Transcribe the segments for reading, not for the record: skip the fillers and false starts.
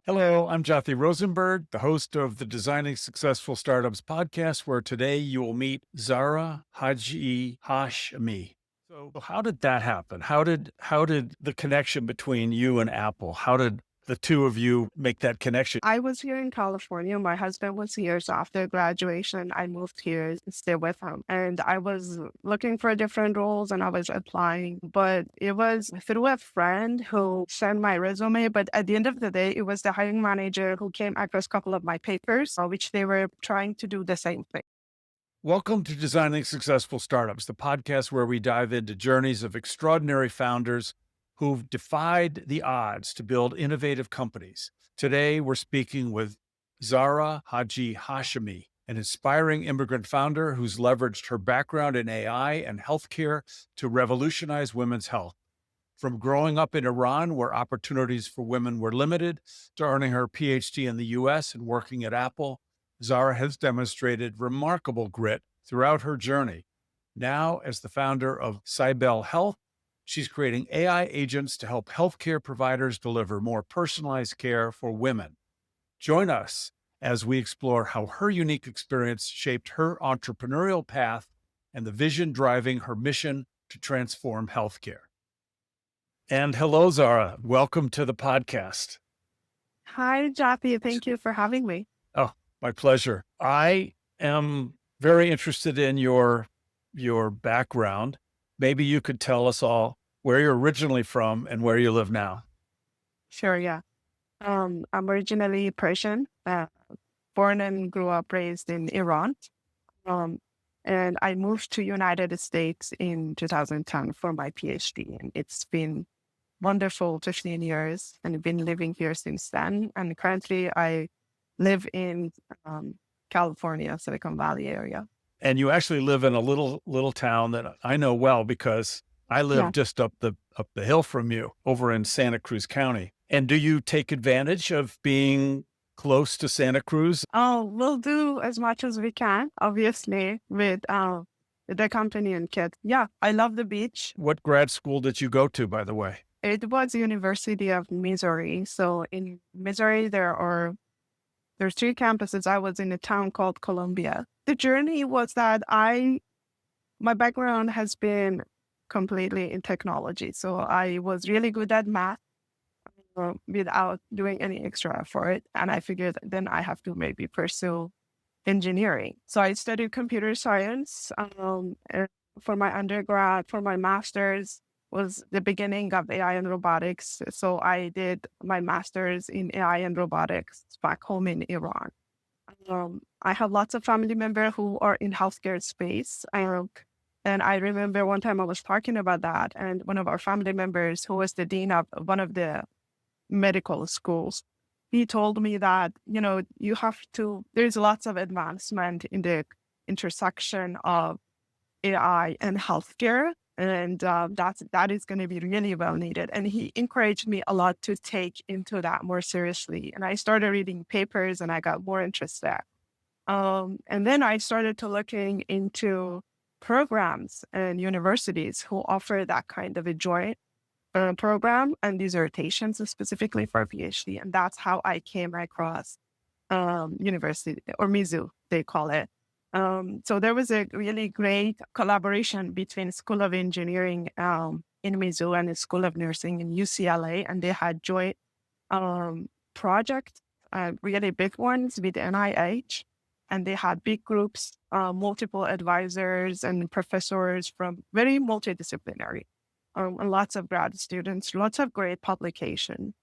Hello, I'm Jathy Rosenberg, the host of the Designing Successful Startups podcast, where today you will meet Zara Hajihashemi. So how did that happen? How did the connection between you and Apple, how did the two of you make that connection? I was here in California. My husband was here. So after graduation, I moved here to stay with him. And I was looking for different roles and I was applying, but it was through a friend who sent my resume. But at the end of the day, it was the hiring manager who came across a couple of my papers, which they were trying to do the same thing. Welcome to Designing Successful Startups, the podcast where we dive into journeys of extraordinary founders who've defied the odds to build innovative companies. Today, we're speaking with Zara Hajihashemi, an inspiring immigrant founder who's leveraged her background in AI and healthcare to revolutionize women's health. From growing up in Iran, where opportunities for women were limited, to earning her PhD in the US and working at Apple, Zara has demonstrated remarkable grit throughout her journey. Now, as the founder of Cybele Health, she's creating AI agents to help healthcare providers deliver more personalized care for women. Join us as we explore how her unique experience shaped her entrepreneurial path and the vision driving her mission to transform healthcare. And hello, Zara. Welcome to the podcast. Hi, Jathy. Thank you for having me. Oh, my pleasure. I am very interested in your background. Maybe you could tell us all where you're originally from and where you live now. Sure, yeah. I'm originally Persian, born and grew up raised in Iran. Um, and I moved to United States in 2010 for my PhD, and it's been wonderful 15 years, and I've been living here since then. And currently, I live in California, Silicon Valley area. And you actually live in a little town that I know well because I live Yeah. just up the hill from you over in Santa Cruz County. And do you take advantage of being close to Santa Cruz? Oh, we'll do as much as we can, obviously, with the company and kids. Yeah, I love the beach. What grad school did you go to, by the way? It was University of Missouri. So in Missouri, there's three campuses. I was in a town called Columbia. The journey was that my background has been completely in technology. So I was really good at math without doing any extra effort. And I figured then I have to maybe pursue engineering. So I studied computer science and for my undergrad. For my master's was the beginning of AI and robotics. So I did my master's in AI and robotics back home in Iran. I have lots of family members who are in healthcare space. And I remember one time I was talking about that, and one of our family members, who was the dean of one of the medical schools, he told me that, there's lots of advancement in the intersection of AI and healthcare. And that is going to be really well needed. And he encouraged me a lot to take into that more seriously. And I started reading papers and I got more interested. And then I started to looking into programs and universities who offer that kind of a joint program and dissertations specifically for a PhD. And that's how I came across university, or Mizzou, they call it. So there was a really great collaboration between School of Engineering in Mizzou and the School of Nursing in UCLA. And they had joint projects, really big ones with NIH. And they had big groups, multiple advisors and professors from very multidisciplinary. And lots of grad students, lots of great publication.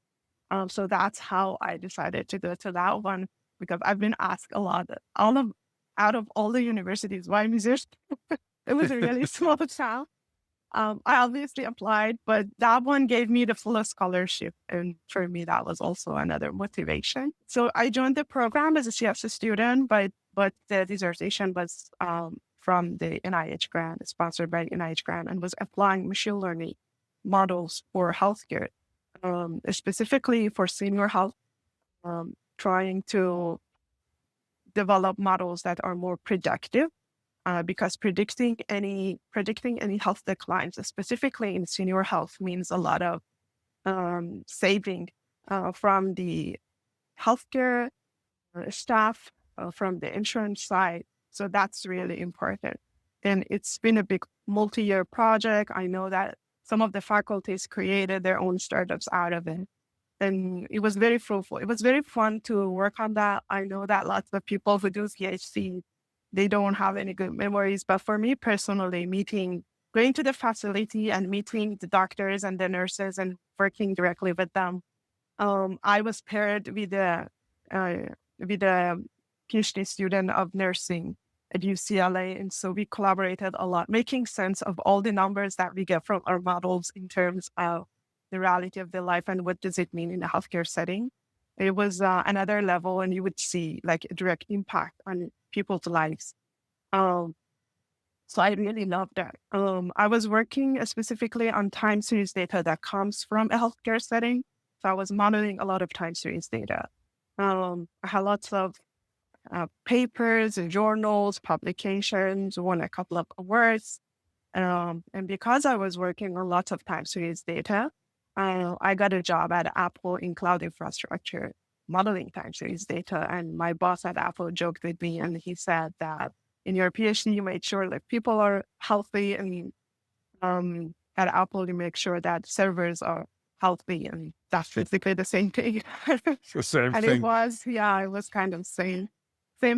So that's how I decided to go to that one, because I've been asked a lot, out of all the universities, why Missouri? It was a really small town. I obviously applied, but that one gave me the full scholarship. And for me, that was also another motivation. So I joined the program as a CS student, but the dissertation was from the NIH grant, sponsored by NIH grant, and was applying machine learning models for healthcare, specifically for senior health, trying to develop models that are more predictive, because predicting any health declines, specifically in senior health, means a lot of saving from the healthcare staff from the insurance side. So that's really important. And it's been a big multi-year project. I know that some of the faculties created their own startups out of it. And it was very fruitful. It was very fun to work on that. I know that lots of people who do PhD, they don't have any good memories. But for me personally, going to the facility and meeting the doctors and the nurses and working directly with them, I was paired with a PhD student of nursing at UCLA. And so we collaborated a lot, making sense of all the numbers that we get from our models in terms of the reality of the life and what does it mean in a healthcare setting. It was another level, and you would see like a direct impact on people's lives. Um, so I really loved that. I was working specifically on time series data that comes from a healthcare setting. So I was modeling a lot of time series data. I had lots of papers and journals, publications, won a couple of awards. And because I was working on lots of time series data, I got a job at Apple in cloud infrastructure, modeling time series data. And my boss at Apple joked with me, and he said that in your PhD, you made sure that people are healthy, and at Apple, you make sure that servers are healthy, and that's basically the same thing. It's the same And thing. it was kind of same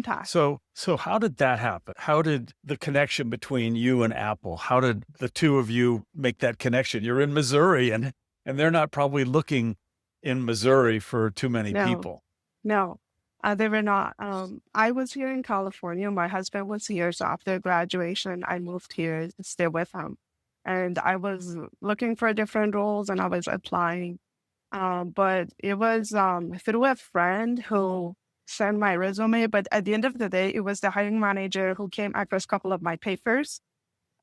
task. So how did that happen? How did the connection between you and Apple, how did the two of you make that connection? You're in Missouri, and they're not probably looking in Missouri for too many No, people. no, they were not. I was here in California. My husband was here. So after graduation, I moved here to stay with him. And I was looking for different roles and I was applying. But it was through a friend who sent my resume. But at the end of the day, it was the hiring manager who came across a couple of my papers,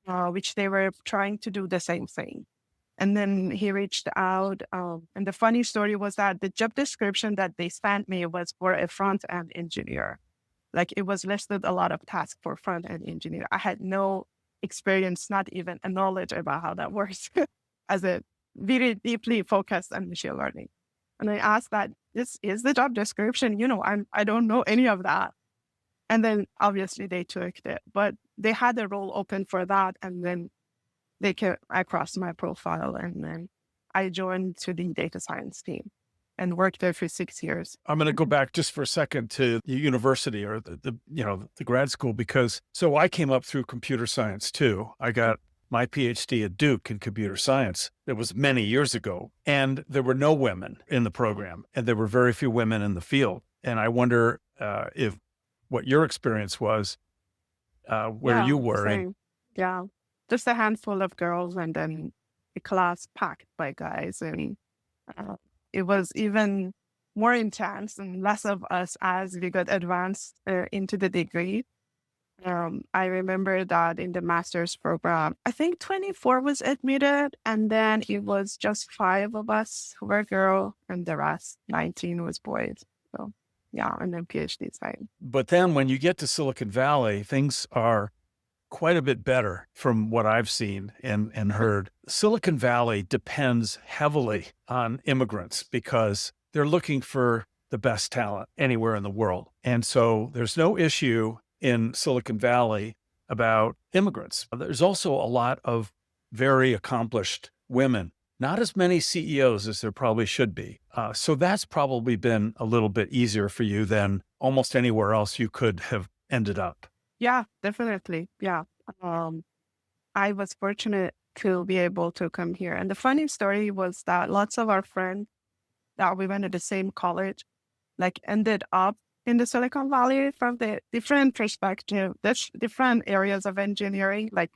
which they were trying to do the same thing. And then he reached out. And the funny story was that the job description that they sent me was for a front-end engineer. Like it was listed a lot of tasks for front-end engineer. I had no experience, not even a knowledge about how that works as a very deeply focused on machine learning. And I asked that, this is the job description. I don't know any of that. And then obviously they took it, but they had a role open for that. And then they came across my profile, and then I joined to the data science team and worked there for 6 years. I'm going to go back just for a second to the university or the grad school, because so I came up through computer science too. I got my PhD at Duke in computer science. It was many years ago, and there were no women in the program, and there were very few women in the field. And I wonder if what your experience was where you were. Same. Yeah, just a handful of girls, and then a class packed by guys, and it was even more intense and less of us as we got advanced into the degree. I remember that in the master's program, I think 24 was admitted, and then it was just 5 of us who were girls, and the rest, 19, was boys. So yeah, and then PhD side. But then when you get to Silicon Valley, things are quite a bit better from what I've seen and heard. Silicon Valley depends heavily on immigrants because they're looking for the best talent anywhere in the world. And so there's no issue in Silicon Valley about immigrants. There's also a lot of very accomplished women, not as many CEOs as there probably should be. So that's probably been a little bit easier for you than almost anywhere else you could have ended up. Yeah, definitely. Yeah. I was fortunate to be able to come here. And the funny story was that lots of our friends that we went to the same college, like ended up in the Silicon Valley from the different perspective, different areas of engineering. Like,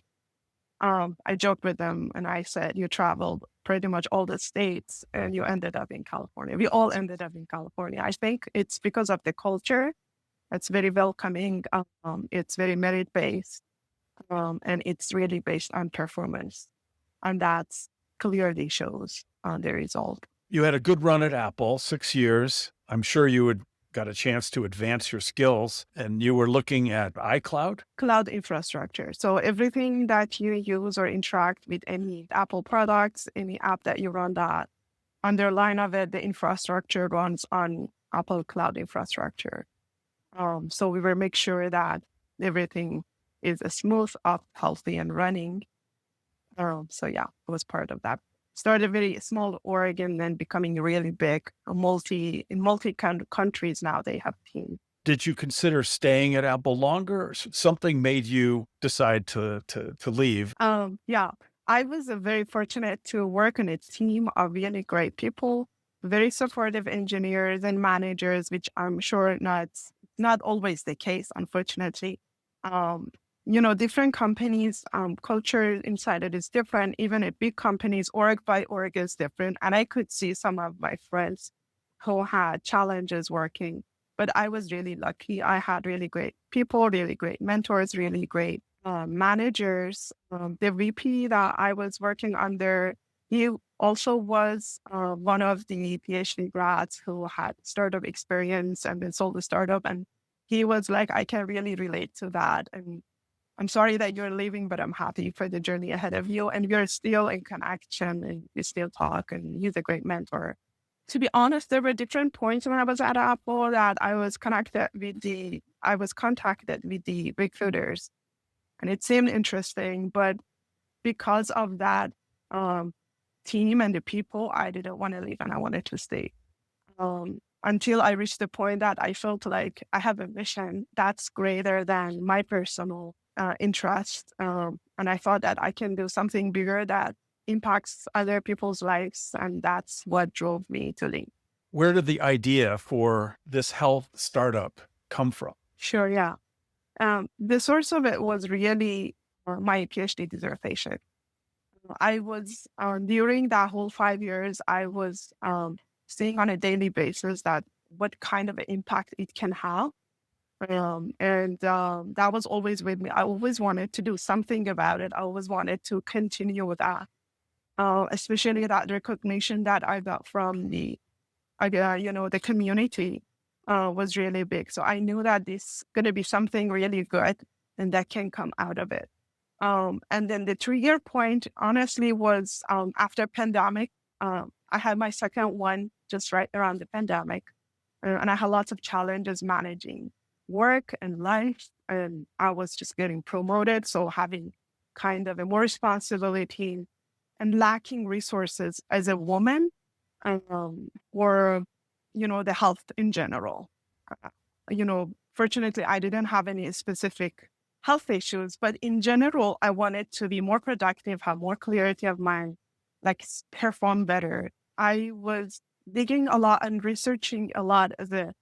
I joked with them and I said, you traveled pretty much all the states and you ended up in California. We all ended up in California. I think it's because of the culture. It's very welcoming. It's very merit-based, and it's really based on performance. And that clearly shows the result. You had a good run at Apple, 6 years. I'm sure you had got a chance to advance your skills, and you were looking at iCloud? Cloud infrastructure. So everything that you use or interact with any Apple products, any app that you run, that underline of it, the infrastructure runs on Apple cloud infrastructure. So we will make sure that everything is smooth, up, healthy, and running. So yeah, it was part of that. Started very small org and then becoming really big, in multi countries now they have teams. Did you consider staying at Apple longer, or something made you decide to leave? Yeah, I was very fortunate to work in a team of really great people, very supportive engineers and managers, which I'm sure not always the case, unfortunately. Um, different companies, culture inside it is different. Even at big companies, org by org is different. And I could see some of my friends who had challenges working, but I was really lucky. I had really great people, really great mentors, really great managers. The VP that I was working under, he also was one of the PhD grads who had startup experience and then sold the startup. And he was like, I can really relate to that. And I'm sorry that you're leaving, but I'm happy for the journey ahead of you. And we're still in connection and we still talk. And he's a great mentor. To be honest, there were different points when I was at Apple that I was contacted with the recruiters and it seemed interesting, but because of that team and the people, I didn't want to leave and I wanted to stay. Until I reached the point that I felt like I have a mission that's greater than my personal interest. And I thought that I can do something bigger that impacts other people's lives. And that's what drove me to leave. Where did the idea for this health startup come from? Sure, yeah. The source of it was really my PhD dissertation. I was, during that whole 5 years, I was seeing on a daily basis that what kind of impact it can have. That was always with me. I always wanted to do something about it. I always wanted to continue with that, especially that recognition that I got from the community was really big. So I knew that this going to be something really good and that can come out of it. And then the 3-year point, honestly, was after pandemic. I had my second one just right around the pandemic, and I had lots of challenges managing work and life, and I was just getting promoted, so having kind of a more responsibility and lacking resources as a woman, or the health in general. Fortunately, I didn't have any specific health issues, but in general, I wanted to be more productive, have more clarity of mind, perform better. I was digging a lot and researching a lot as a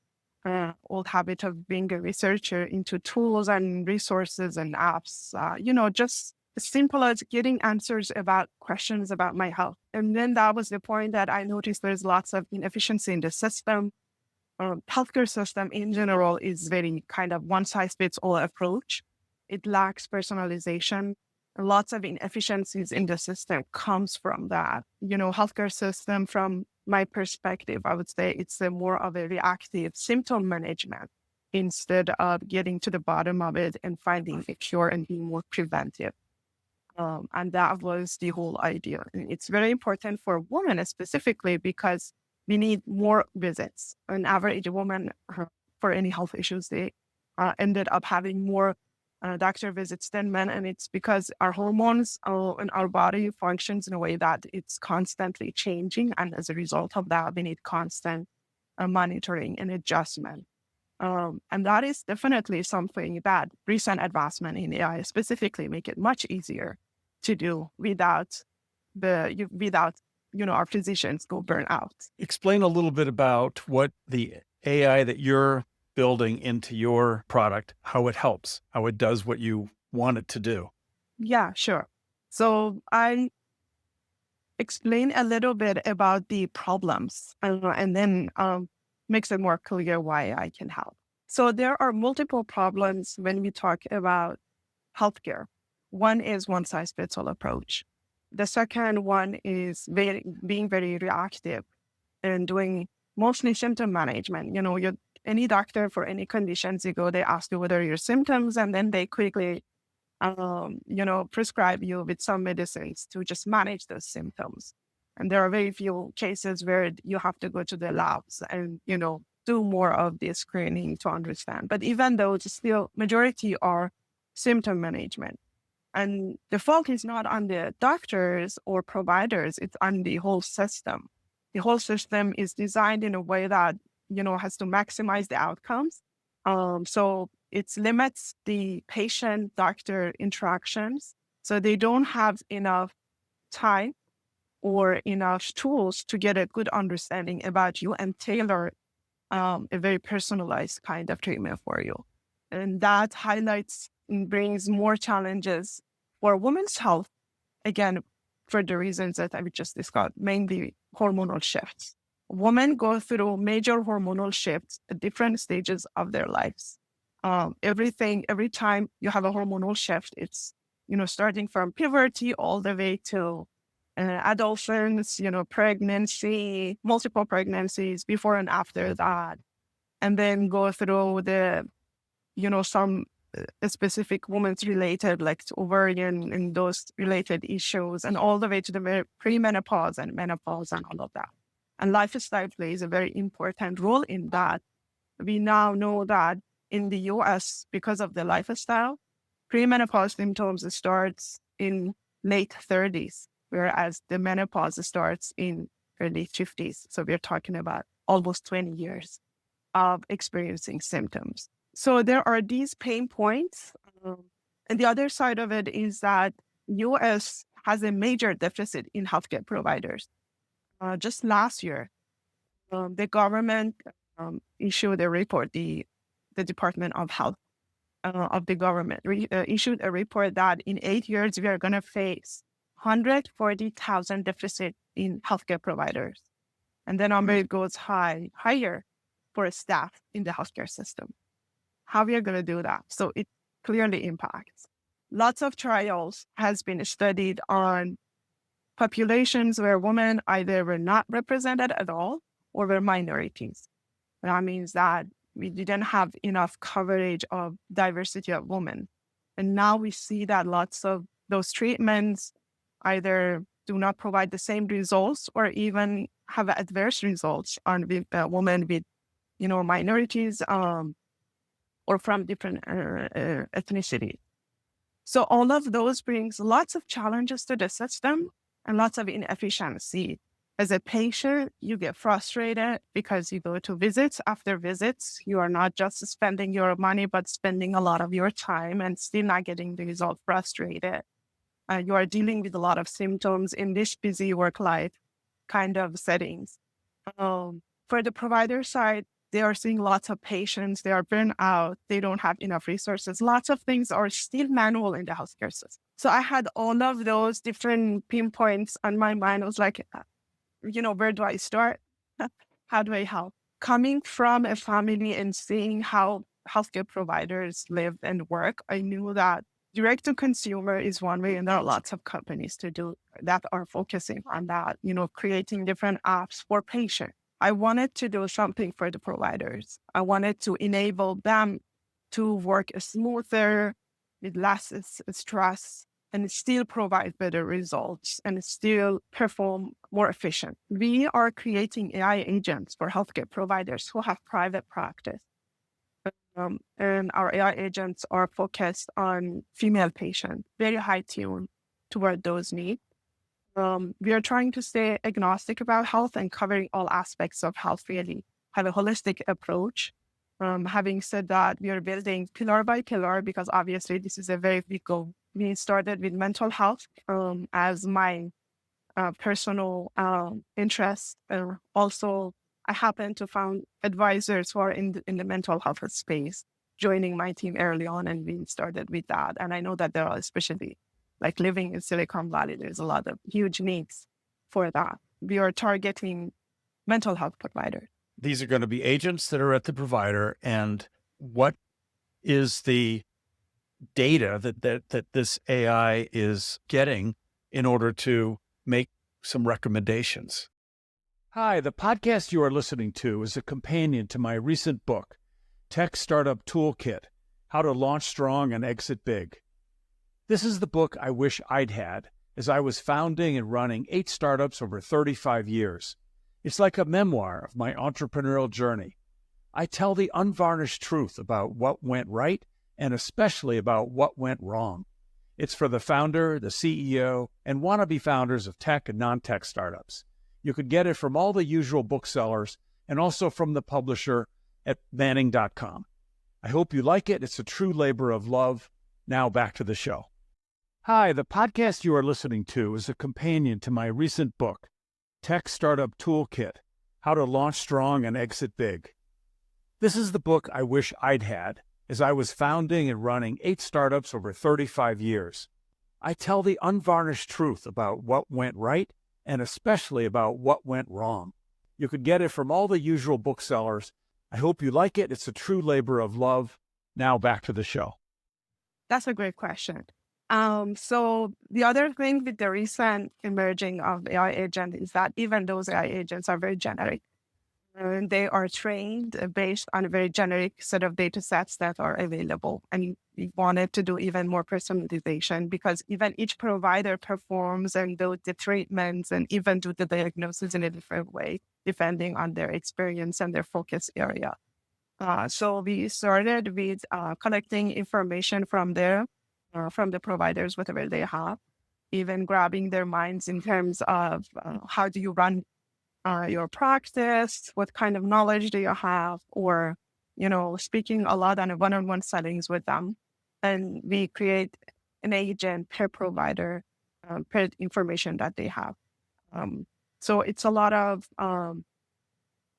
old habit of being a researcher into tools and resources and apps, just as simple as getting answers about questions about my health. And then that was the point that I noticed there's lots of inefficiency in the system. Healthcare system in general is very kind of one size fits all approach. It lacks personalization. Lots of inefficiencies in the system comes from that. Healthcare system, from my perspective, I would say it's more of a reactive symptom management instead of getting to the bottom of it and finding a cure and being more preventive. And that was the whole idea. And it's very important for women specifically because we need more visits. An average woman for any health issues, they ended up having more doctor visits than men. And it's because our hormones in our body functions in a way that it's constantly changing. And as a result of that, we need constant monitoring and adjustment. And that is definitely something that recent advancement in AI specifically make it much easier to do without our physicians go burn out. Explain a little bit about what the AI that you're building into your product, how it helps, how it does what you want it to do. Yeah, sure. So I explain a little bit about the problems and then makes it more clear why I can help. So there are multiple problems when we talk about healthcare. One is one size fits all approach. The second one is being very reactive and doing mostly symptom management. Any doctor for any conditions you go, they ask you what are your symptoms, and then they quickly, prescribe you with some medicines to just manage those symptoms. And there are very few cases where you have to go to the labs and, do do more of the screening to understand. But even though it's still majority are symptom management. And the focus is not on the doctors or providers, it's on the whole system. The whole system is designed in a way that, has to maximize the outcomes. So it limits the patient-doctor interactions. So they don't have enough time or enough tools to get a good understanding about you and tailor a very personalized kind of treatment for you. And that highlights and brings more challenges for women's health, again, for the reasons that I just discussed, mainly hormonal shifts. Women go through major hormonal shifts at different stages of their lives. Every time you have a hormonal shift, it's, starting from puberty all the way to adolescence, pregnancy, multiple pregnancies before and after that, and then go through the, some specific women's related, like ovarian and those related issues, and all the way to the premenopause and menopause and all of that. And lifestyle plays a very important role in that. We now know that in the US, because of the lifestyle, premenopause symptoms starts in late 30s, whereas the menopause starts in early 50s. So we're talking about almost 20 years of experiencing symptoms. So there are these pain points. And the other side of it is that US has a major deficit in healthcare providers. Just last year, the government issued a report, the Department of Health of the government issued a report that in 8 years, we are going to face 140,000 deficit in healthcare providers. And the number goes higher for staff in the healthcare system. How we are going to do that? So it clearly impacts. Lots of trials has been studied on populations where women either were not represented at all or were minorities. That means that we didn't have enough coverage of diversity of women. And now we see that lots of those treatments either do not provide the same results or even have adverse results on women with, minorities or from different ethnicities. So all of those brings lots of challenges to the system and lots of inefficiency. As a patient, you get frustrated because you go to visits after visits. You are not just spending your money, but spending a lot of your time and still not getting the result, frustrated. You are dealing with a lot of symptoms in this busy work life kind of settings. For the provider side, they are seeing lots of patients. They are burned out. They don't have enough resources. Lots of things are still manual in the healthcare system. So I had all of those different pinpoints on my mind. I was like, where do I start? How do I help? Coming from a family and seeing how healthcare providers live and work, I knew that direct to consumer is one way, and there are lots of companies to do that are focusing on that, creating different apps for patients. I wanted to do something for the providers. I wanted to enable them to work smoother, with less stress, and still provide better results and still perform more efficient. We are creating AI agents for healthcare providers who have private practice. And our AI agents are focused on female patients, very high tune toward those needs. We are trying to stay agnostic about health and covering all aspects of health, really have a holistic approach. Having said that, we are building pillar by pillar because obviously this is a very big goal. We started with mental health as my personal interest. Also, I happen to found advisors who are in the mental health space joining my team early on, and we started with that. And I know that there are, especially like living in Silicon Valley, there's a lot of huge needs for that. We are targeting mental health providers. These are going to be agents that are at the provider. And what is the data that this AI is getting in order to make some recommendations? Hi, the podcast you are listening to is a companion to my recent book, Tech Startup Toolkit: How to Launch Strong and Exit Big. This is the book I wish I'd had as I was founding and running 8 startups over 35 years. It's like a memoir of my entrepreneurial journey. I tell the unvarnished truth about what went right and especially about what went wrong. It's for the founder, the CEO, and wannabe founders of tech and non-tech startups. You could get it from all the usual booksellers and also from the publisher at Manning.com. I hope you like it. It's a true labor of love. Now back to the show. Hi, the podcast you are listening to is a companion to my recent book, Tech Startup Toolkit: How to Launch Strong and Exit Big. This is the book I wish I'd had, as I was founding and running 8 startups over 35 years. I tell the unvarnished truth about what went right and especially about what went wrong. You could get it from all the usual booksellers. I hope you like it. It's a true labor of love. Now back to the show. That's a great question. So the other thing with the recent emerging of AI agent is that even those AI agents are very generic. And they are trained based on a very generic set of data sets that are available. And we wanted to do even more personalization because even each provider performs and do the treatments and even do the diagnosis in a different way, depending on their experience and their focus area. So we started with collecting information from there, from the providers, whatever they have, even grabbing their minds in terms of how do you run your practice, what kind of knowledge do you have, or, speaking a lot on a one-on-one settings with them. And we create an agent per provider, per information that they have. So it's a lot of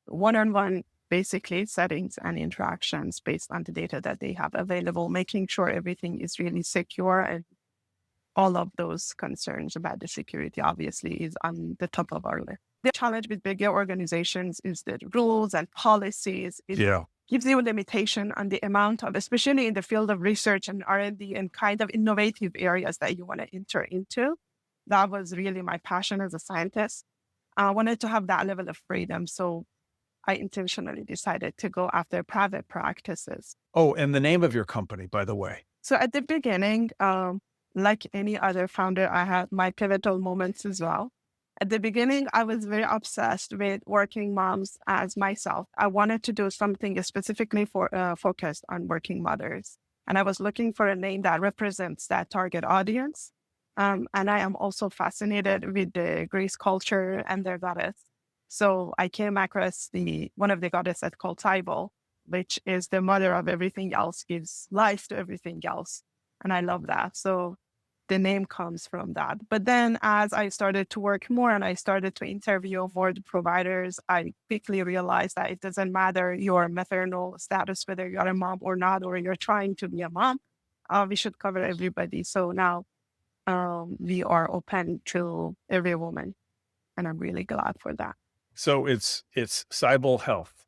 one-on-one, basically, settings and interactions based on the data that they have available, making sure everything is really secure, and all of those concerns about the security obviously is on the top of our list. The challenge with bigger organizations is the rules and policies. It gives you a limitation on the amount of, especially in the field of research and R&D and kind of innovative areas that you want to enter into. That was really my passion as a scientist. I wanted to have that level of freedom. So I intentionally decided to go after private practices. Oh, and the name of your company, by the way. So at the beginning, like any other founder, I had my pivotal moments as well. At the beginning, I was very obsessed with working moms as myself. I wanted to do something specifically focused on working mothers. And I was looking for a name that represents that target audience. And I am also fascinated with the Greece culture and their goddess. So I came across one of the goddesses called Cybele, which is the mother of everything else, gives life to everything else. And I love that. So the name comes from that. But then as I started to work more and I started to interview more providers, I quickly realized that it doesn't matter your maternal status, whether you're a mom or not, or you're trying to be a mom, we should cover everybody. So now we are open to every woman. And I'm really glad for that. So it's Cybele Health.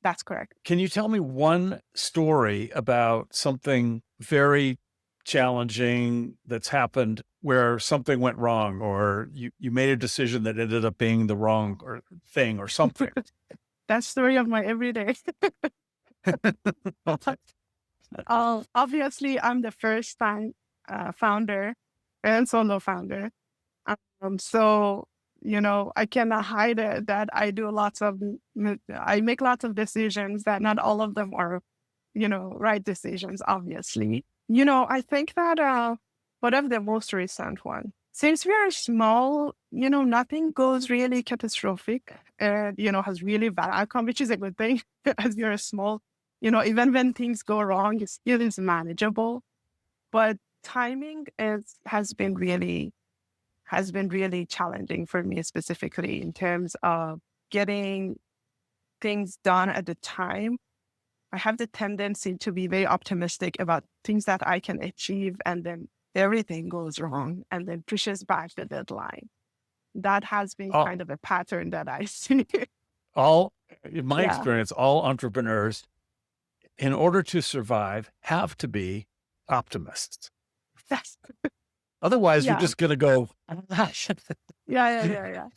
That's correct. Can you tell me one story about something very challenging that's happened where something went wrong, or you made a decision that ended up being the wrong thing or something? That's the story of my everyday. Obviously, I'm the first time founder and solo founder. So, I cannot hide it that I make lots of decisions that not all of them are, right decisions, obviously. I think that one of the most recent one, since we are small, nothing goes really catastrophic and, has really bad outcome, which is a good thing as you're small, even when things go wrong, it still is manageable. But timing has been really challenging for me, specifically in terms of getting things done at the time. I have the tendency to be very optimistic about things that I can achieve, and then everything goes wrong and then pushes back the deadline. That has been kind of a pattern that I see. In my experience, all entrepreneurs, in order to survive, have to be optimists. Otherwise, you're just going to go, Yeah.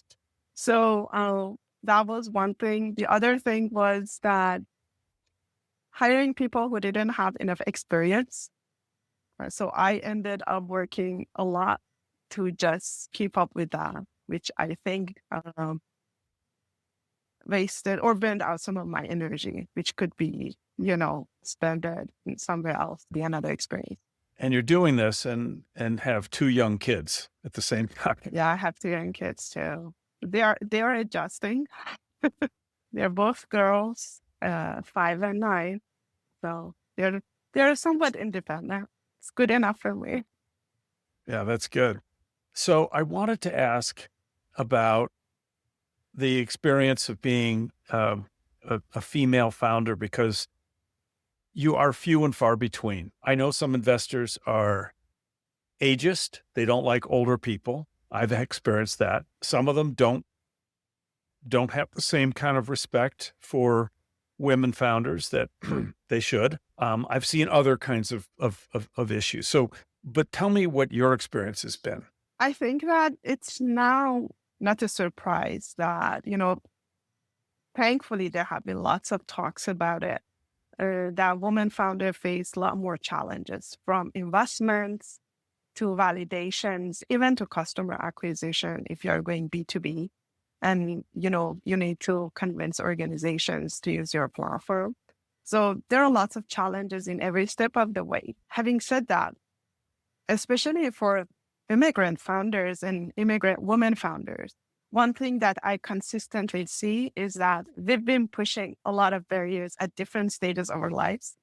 So that was one thing. The other thing was that hiring people who didn't have enough experience. So I ended up working a lot to just keep up with that, which I think wasted or burned out some of my energy, which could be, spent it somewhere else, be another experience. And you're doing this and have two young kids at the same time. Yeah, I have two young kids too. They are adjusting. They're both girls, 5 and 9. So they're somewhat independent. It's good enough for me. Yeah, that's good. So I wanted to ask about the experience of being a female founder, because you are few and far between. I know some investors are ageist. They don't like older people. I've experienced that. Some of them don't have the same kind of respect for women founders that they should. I've seen other kinds of issues. So, but tell me what your experience has been. I think that it's now not a surprise that, thankfully there have been lots of talks about it. That women founder face a lot more challenges, from investments to validations, even to customer acquisition if you're going B2B. And, you need to convince organizations to use your platform. So there are lots of challenges in every step of the way. Having said that, especially for immigrant founders and immigrant women founders, one thing that I consistently see is that they've been pushing a lot of barriers at different stages of our lives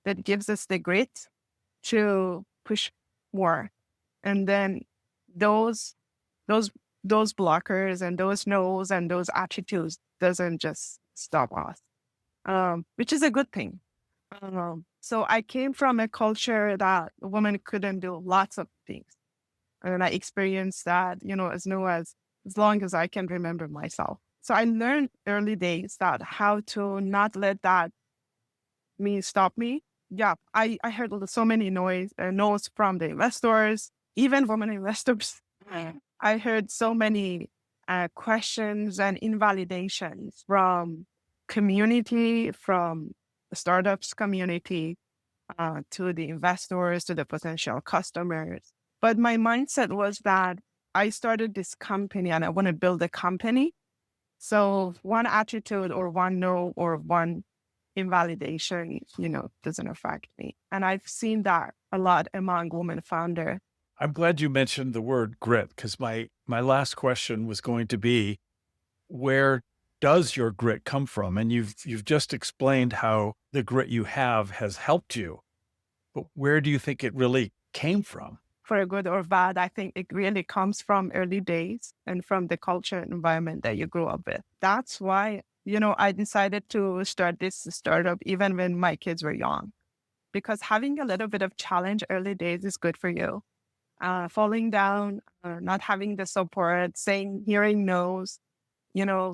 that gives us the grit to push more. And then those blockers and those no's and those attitudes doesn't just stop us, which is a good thing. So I came from a culture that women couldn't do lots of things. And I experienced that, as long as I can remember myself. So I learned early days that how to not let that stop me. Yeah, I heard so many no's from the investors, even women investors. I heard so many questions and invalidations from community, from the startups community, to the investors, to the potential customers. But my mindset was that I started this company and I want to build a company. So one attitude or one no or one invalidation, doesn't affect me. And I've seen that a lot among women founders. I'm glad you mentioned the word grit, because my last question was going to be, where does your grit come from? And you've just explained how the grit you have has helped you, but where do you think it really came from? For a good or bad, I think it really comes from early days and from the culture and environment that you grew up with. That's why, I decided to start this startup even when my kids were young, because having a little bit of challenge early days is good for you. Falling down, not having the support, hearing no's,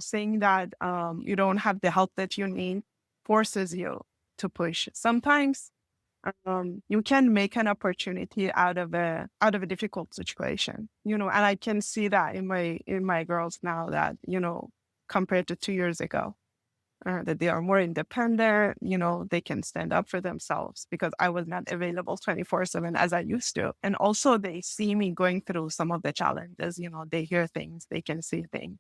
saying that you don't have the help that you need forces you to push. Sometimes you can make an opportunity out of a difficult situation, and I can see that in my girls now that, compared to 2 years ago, that they are more independent, they can stand up for themselves because I was not available 24/7 as I used to. And also they see me going through some of the challenges, they hear things, they can see things.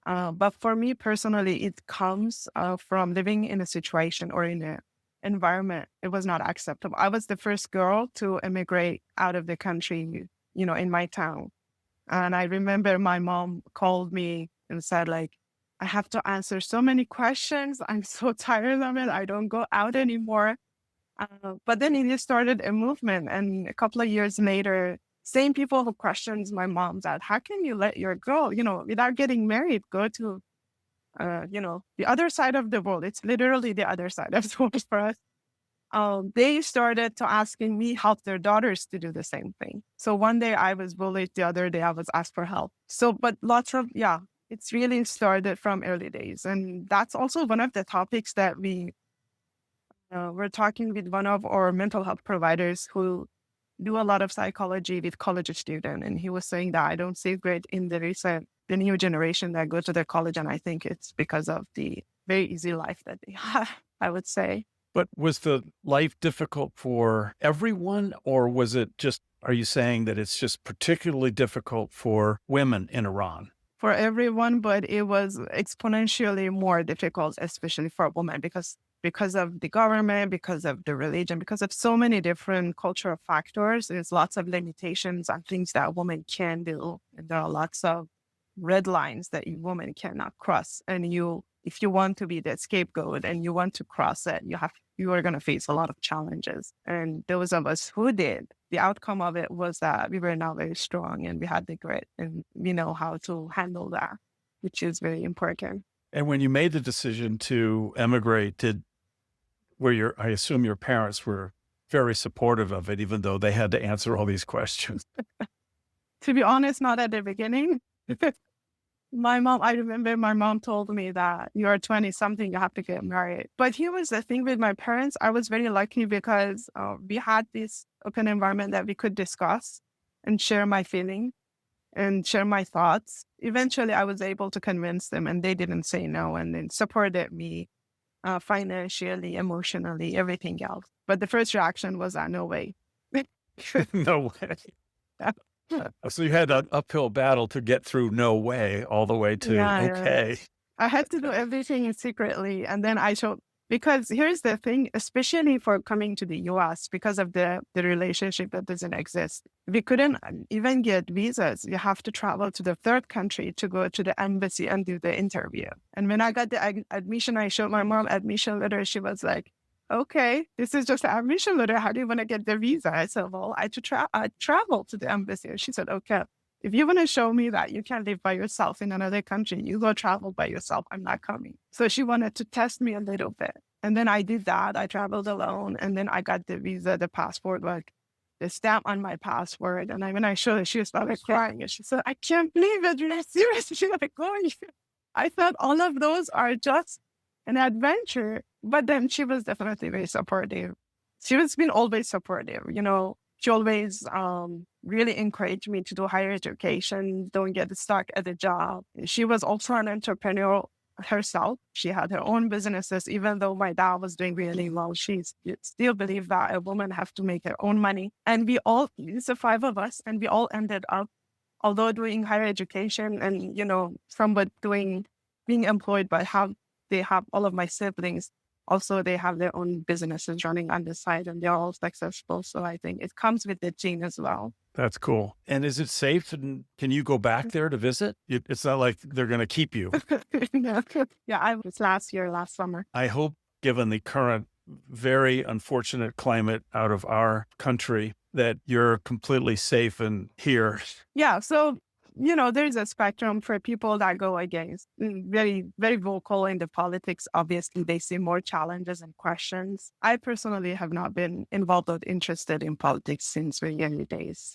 But for me personally, it comes from living in a situation or in an environment. It was not acceptable. I was the first girl to immigrate out of the country, in my town. And I remember my mom called me and said, like, I have to answer so many questions. I'm so tired of it. I don't go out anymore. But then it just started a movement. And a couple of years later, same people who questions my mom that, how can you let your girl, without getting married, go to, the other side of the world? It's literally the other side of the world for us. They started to asking me help their daughters to do the same thing. So one day I was bullied, the other day I was asked for help. So, but it's really started from early days. And that's also one of the topics that we're talking with one of our mental health providers who do a lot of psychology with college students. And he was saying that I don't see great in the new generation that go to their college. And I think it's because of the very easy life that they have, I would say. But was the life difficult for everyone, or was it just, are you saying that it's just particularly difficult for women in Iran? for everyone, but it was exponentially more difficult, especially for women, because of the government, because of the religion, because of so many different cultural factors. There's lots of limitations on things that women can do. And there are lots of red lines that women cannot cross. And if you want to be the scapegoat and you want to cross it, you are going to face a lot of challenges. And those of us who did, the outcome of it was that we were now very strong and we had the grit and we know how to handle that, which is very important. And when you made the decision to emigrate, I assume your parents were very supportive of it, even though they had to answer all these questions. To be honest, not at the beginning. I remember my mom told me that you're 20 something, you have to get married. But here was the thing with my parents. I was very lucky because we had this open environment that we could discuss and share my feeling and share my thoughts. Eventually, I was able to convince them and they didn't say no and then supported me financially, emotionally, everything else. But the first reaction was, no way. No way. So you had an uphill battle to get through no way all the way to okay. I had to do everything secretly. And then because here's the thing, especially for coming to the US, because of the relationship that doesn't exist. We couldn't even get visas. You have to travel to the third country to go to the embassy and do the interview. And when I got the admission, I showed my mom admission letter. She was like, okay, this is just an admission letter. How do you want to get the visa? I said, well, I travel to the embassy. She said, okay, if you want to show me that you can live by yourself in another country, you go travel by yourself. I'm not coming. So she wanted to test me a little bit. And then I did that. I traveled alone. And then I got the visa, the passport, like the stamp on my passport. And when I showed her, she started crying. And she said, I can't believe it. You're not serious. She's like, going. I thought all of those are just an adventure. But then she was definitely very supportive. She has been always supportive. She always really encouraged me to do higher education, don't get stuck at a job. She was also an entrepreneur herself. She had her own businesses, even though my dad was doing really well. She still believed that a woman have to make her own money. And it's the five of us, and we all ended up, although doing higher education and, somewhat being employed, but they have all of my siblings. Also, they have their own businesses running on the side and they're all successful. So I think it comes with the gene as well. That's cool. And is it safe? And can you go back there to visit? It's not like they're going to keep you. No. Yeah, I was last summer. I hope, given the current very unfortunate climate out of our country, that you're completely safe and here. Yeah. So there's a spectrum for people that go against, very, very vocal in the politics. Obviously, they see more challenges and questions. I personally have not been involved or interested in politics since very early days.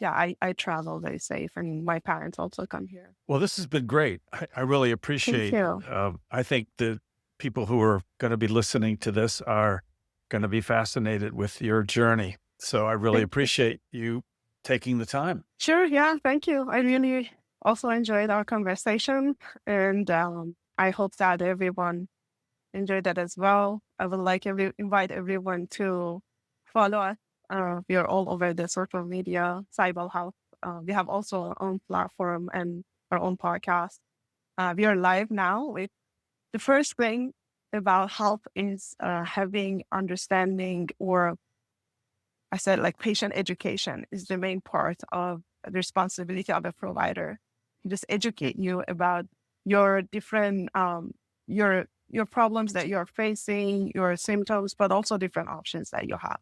I travel very safe, and my parents also come here. Well, this has been great. I really appreciate it. I think the people who are going to be listening to this are going to be fascinated with your journey. So I really appreciate you taking the time. Sure. Yeah. Thank you. I really also enjoyed our conversation, and I hope that everyone enjoyed that as well. I would like to invite everyone to follow us. We are all over the social media, Cybele Health. We have also our own platform and our own podcast. We are live now. The first thing about health is having understanding, or I said, like, patient education is the main part of the responsibility of a provider. Just educate you about your different, your problems that you're facing, your symptoms, but also different options that you have.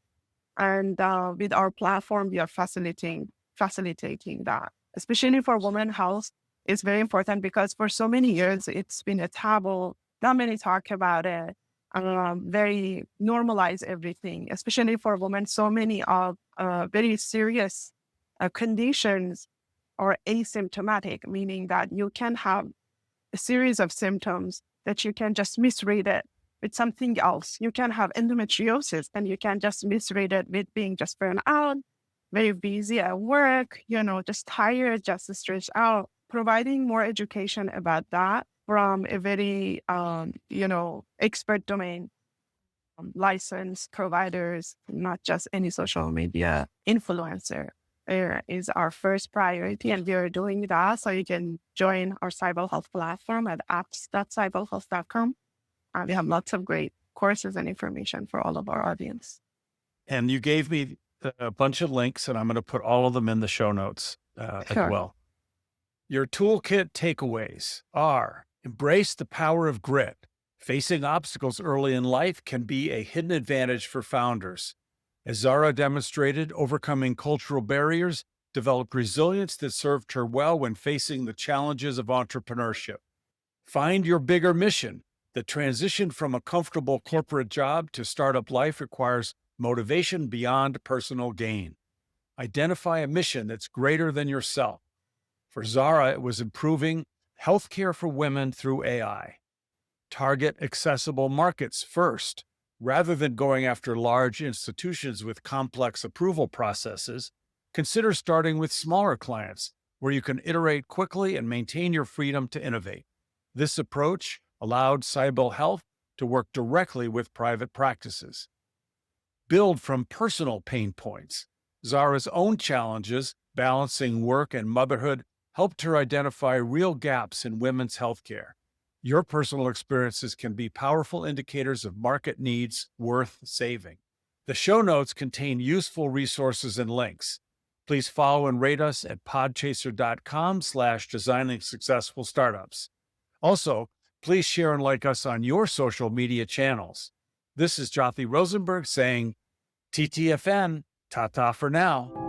And with our platform, we are facilitating that, especially for women health. It's very important because for so many years, it's been a taboo. Not many talk about it. Very normalize everything, especially for women. So many of very serious conditions are asymptomatic, meaning that you can have a series of symptoms that you can just misread it with something else. You can have endometriosis and you can just misread it with being just burned out, very busy at work, just tired, just stressed out. Providing more education about that from a very, expert domain, licensed providers, not just any social media influencer, is our first priority, and we are doing that. So you can join our Cybele Health platform at apps.cybelehealth.com. We have lots of great courses and information for all of our audience. And you gave me a bunch of links, and I'm going to put all of them in the show notes as Sure. well. Your toolkit takeaways are: embrace the power of grit. Facing obstacles early in life can be a hidden advantage for founders. As Zara demonstrated, overcoming cultural barriers developed resilience that served her well when facing the challenges of entrepreneurship. Find your bigger mission. The transition from a comfortable corporate job to startup life requires motivation beyond personal gain. Identify a mission that's greater than yourself. For Zara, it was improving healthcare for women through AI. Target accessible markets first. Rather than going after large institutions with complex approval processes, consider starting with smaller clients where you can iterate quickly and maintain your freedom to innovate. This approach allowed Cybele Health to work directly with private practices. Build from personal pain points. Zara's own challenges, balancing work and motherhood, helped her identify real gaps in women's healthcare. Your personal experiences can be powerful indicators of market needs worth saving. The show notes contain useful resources and links. Please follow and rate us at podchaser.com/designing successful startups. Also, please share and like us on your social media channels. This is Jyoti Rosenberg saying, TTFN, ta-ta for now.